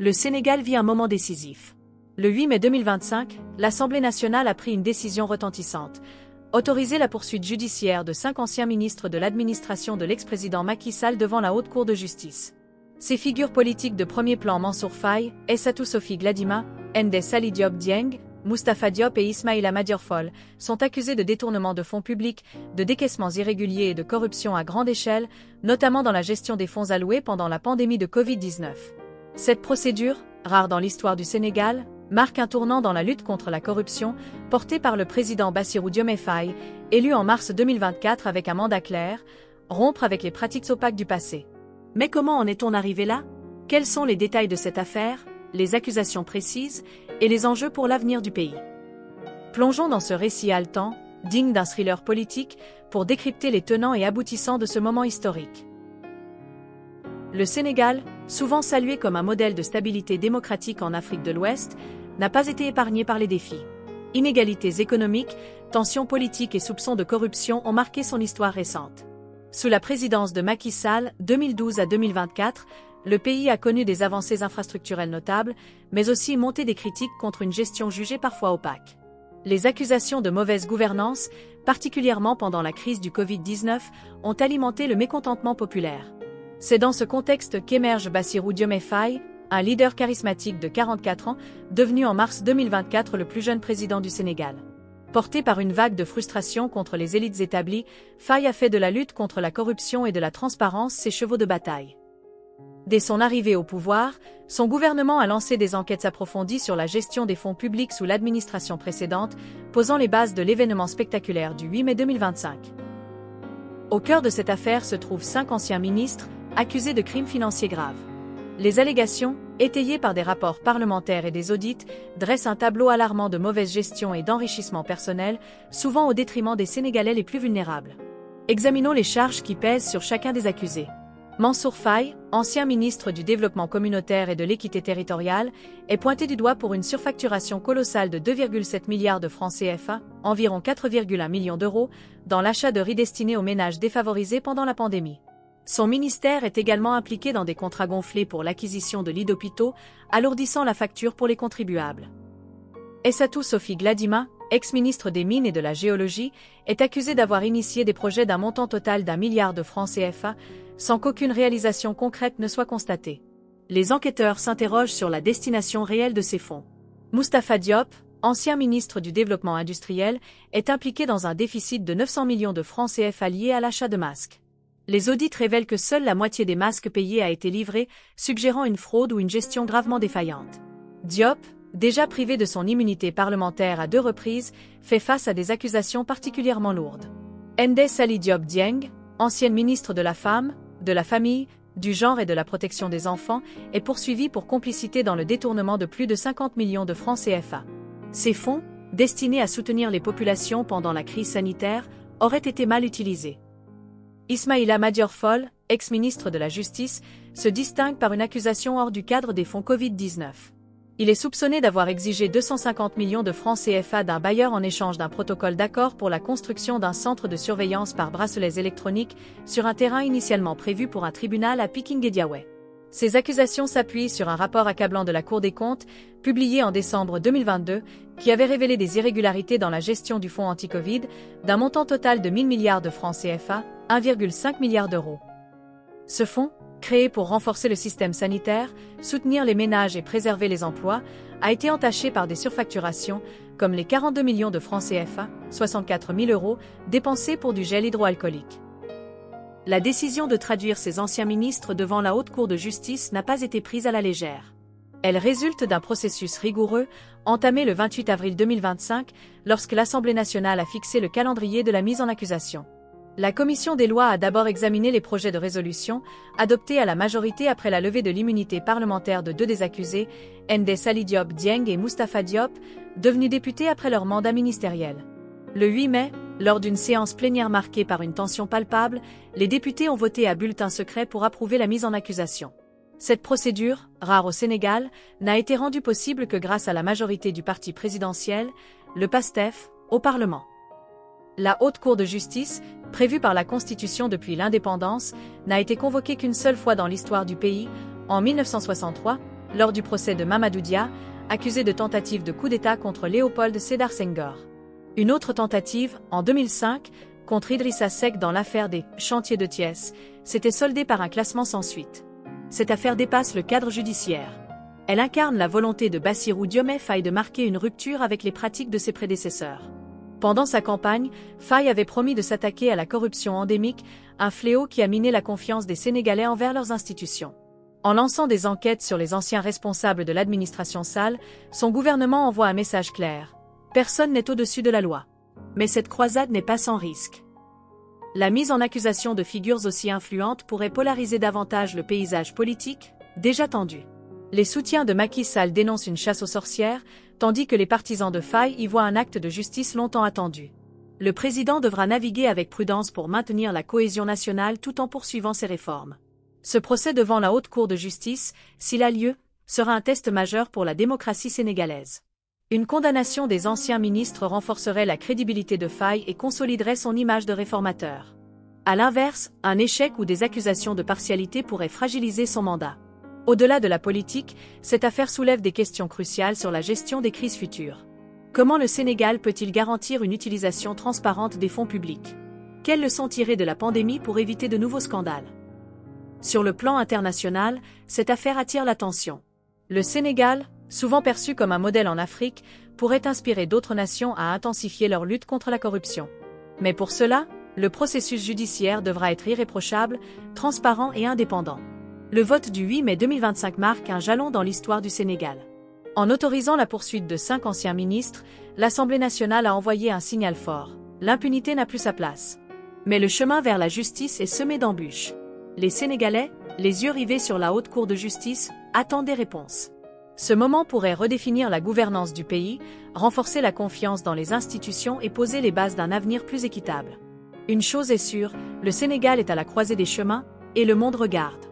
Le Sénégal vit un moment décisif. Le 8 mai 2025, l'Assemblée nationale a pris une décision retentissante. Autoriser la poursuite judiciaire de 5 anciens ministres de l'administration de l'ex-président Macky Sall devant la Haute Cour de justice. Ces figures politiques de premier plan Mansour Faye, Aïssatou Sophie Gladima, Ndeye Saly Diop Dieng, Moustapha Diop et Ismaïla Madior Fall sont accusés de détournement de fonds publics, de décaissements irréguliers et de corruption à grande échelle, notamment dans la gestion des fonds alloués pendant la pandémie de Covid-19. Cette procédure, rare dans l'histoire du Sénégal, marque un tournant dans la lutte contre la corruption, portée par le président Bassirou Diomaye Faye, élu en mars 2024 avec un mandat clair, rompre avec les pratiques opaques du passé. Mais comment en est-on arrivé là? Quels sont les détails de cette affaire, les accusations précises et les enjeux pour l'avenir du pays? Plongeons dans ce récit haletant, digne d'un thriller politique, pour décrypter les tenants et aboutissants de ce moment historique. Le Sénégal, souvent salué comme un modèle de stabilité démocratique en Afrique de l'Ouest, n'a pas été épargné par les défis. Inégalités économiques, tensions politiques et soupçons de corruption ont marqué son histoire récente. Sous la présidence de Macky Sall, 2012 à 2024, le pays a connu des avancées infrastructurelles notables, mais aussi une montée des critiques contre une gestion jugée parfois opaque. Les accusations de mauvaise gouvernance, particulièrement pendant la crise du Covid-19, ont alimenté le mécontentement populaire. C'est dans ce contexte qu'émerge Bassirou Diomaye Faye, un leader charismatique de 44 ans, devenu en mars 2024 le plus jeune président du Sénégal. Porté par une vague de frustration contre les élites établies, Faye a fait de la lutte contre la corruption et de la transparence ses chevaux de bataille. Dès son arrivée au pouvoir, son gouvernement a lancé des enquêtes approfondies sur la gestion des fonds publics sous l'administration précédente, posant les bases de l'événement spectaculaire du 8 mai 2025. Au cœur de cette affaire se trouvent 5 anciens ministres, accusés de crimes financiers graves. Les allégations, étayées par des rapports parlementaires et des audits, dressent un tableau alarmant de mauvaise gestion et d'enrichissement personnel, souvent au détriment des Sénégalais les plus vulnérables. Examinons les charges qui pèsent sur chacun des accusés. Mansour Faye, ancien ministre du Développement communautaire et de l'équité territoriale, est pointé du doigt pour une surfacturation colossale de 2,7 milliards de francs CFA, environ 4,1 millions d'euros, dans l'achat de riz destinés aux ménages défavorisés pendant la pandémie. Son ministère est également impliqué dans des contrats gonflés pour l'acquisition de lits d'hôpitaux, alourdissant la facture pour les contribuables. Aïssatou Sophie Gladima, ex-ministre des Mines et de la Géologie, est accusée d'avoir initié des projets d'un montant total d'1 milliard de francs CFA, sans qu'aucune réalisation concrète ne soit constatée. Les enquêteurs s'interrogent sur la destination réelle de ces fonds. Moustapha Diop, ancien ministre du Développement industriel, est impliqué dans un déficit de 900 millions de francs CFA lié à l'achat de masques. Les audits révèlent que seule la moitié des masques payés a été livrée, suggérant une fraude ou une gestion gravement défaillante. Diop, déjà privé de son immunité parlementaire à 2 reprises, fait face à des accusations particulièrement lourdes. Ndeye Saly Diop Dieng, ancienne ministre de la Femme, de la Famille, du Genre et de la Protection des enfants, est poursuivie pour complicité dans le détournement de plus de 50 millions de francs CFA. Ces fonds, destinés à soutenir les populations pendant la crise sanitaire, auraient été mal utilisés. Ismaïla Madior Fall, ex-ministre de la Justice, se distingue par une accusation hors du cadre des fonds Covid-19. Il est soupçonné d'avoir exigé 250 millions de francs CFA d'un bailleur en échange d'un protocole d'accord pour la construction d'un centre de surveillance par bracelets électroniques sur un terrain initialement prévu pour un tribunal à Pikine-Guédiawaye. Ces accusations s'appuient sur un rapport accablant de la Cour des comptes, publié en décembre 2022, qui avait révélé des irrégularités dans la gestion du fonds anti-Covid, d'un montant total de 1000 milliards de francs CFA, 1,5 milliard d'euros. Ce fonds, créé pour renforcer le système sanitaire, soutenir les ménages et préserver les emplois, a été entaché par des surfacturations, comme les 42 millions de francs CFA, 64 000 euros, dépensés pour du gel hydroalcoolique. La décision de traduire ces anciens ministres devant la Haute Cour de justice n'a pas été prise à la légère. Elle résulte d'un processus rigoureux, entamé le 28 avril 2025, lorsque l'Assemblée nationale a fixé le calendrier de la mise en accusation. La commission des lois a d'abord examiné les projets de résolution, adoptés à la majorité après la levée de l'immunité parlementaire de 2 des accusés, Ndeye Saly Diop Dieng et Moustapha Diop, devenus députés après leur mandat ministériel. Le 8 mai, lors d'une séance plénière marquée par une tension palpable, les députés ont voté à bulletin secret pour approuver la mise en accusation. Cette procédure, rare au Sénégal, n'a été rendue possible que grâce à la majorité du parti présidentiel, le PASTEF, au Parlement. La Haute Cour de justice, prévue par la Constitution depuis l'indépendance, n'a été convoquée qu'une seule fois dans l'histoire du pays, en 1963, lors du procès de Mamadou Dia, accusé de tentative de coup d'État contre Léopold Sédar Senghor. Une autre tentative, en 2005, contre Idrissa Seck dans l'affaire des chantiers de Thiès, s'était soldée par un classement sans suite. Cette affaire dépasse le cadre judiciaire. Elle incarne la volonté de Bassirou Diomaye Faye de marquer une rupture avec les pratiques de ses prédécesseurs. Pendant sa campagne, Faye avait promis de s'attaquer à la corruption endémique, un fléau qui a miné la confiance des Sénégalais envers leurs institutions. En lançant des enquêtes sur les anciens responsables de l'administration Sall, son gouvernement envoie un message clair. Personne n'est au-dessus de la loi. Mais cette croisade n'est pas sans risque. La mise en accusation de figures aussi influentes pourrait polariser davantage le paysage politique, déjà tendu. Les soutiens de Macky Sall dénoncent une chasse aux sorcières, tandis que les partisans de Faye y voient un acte de justice longtemps attendu. Le président devra naviguer avec prudence pour maintenir la cohésion nationale tout en poursuivant ses réformes. Ce procès devant la Haute Cour de justice, s'il a lieu, sera un test majeur pour la démocratie sénégalaise. Une condamnation des anciens ministres renforcerait la crédibilité de Faye et consoliderait son image de réformateur. À l'inverse, un échec ou des accusations de partialité pourraient fragiliser son mandat. Au-delà de la politique, cette affaire soulève des questions cruciales sur la gestion des crises futures. Comment le Sénégal peut-il garantir une utilisation transparente des fonds publics? Quelles leçons tirer de la pandémie pour éviter de nouveaux scandales? Sur le plan international, cette affaire attire l'attention. Le Sénégal, souvent perçu comme un modèle en Afrique, pourrait inspirer d'autres nations à intensifier leur lutte contre la corruption. Mais pour cela, le processus judiciaire devra être irréprochable, transparent et indépendant. Le vote du 8 mai 2025 marque un jalon dans l'histoire du Sénégal. En autorisant la poursuite de 5 anciens ministres, l'Assemblée nationale a envoyé un signal fort. L'impunité n'a plus sa place. Mais le chemin vers la justice est semé d'embûches. Les Sénégalais, les yeux rivés sur la Haute Cour de justice, attendent des réponses. Ce moment pourrait redéfinir la gouvernance du pays, renforcer la confiance dans les institutions et poser les bases d'un avenir plus équitable. Une chose est sûre, le Sénégal est à la croisée des chemins, et le monde regarde.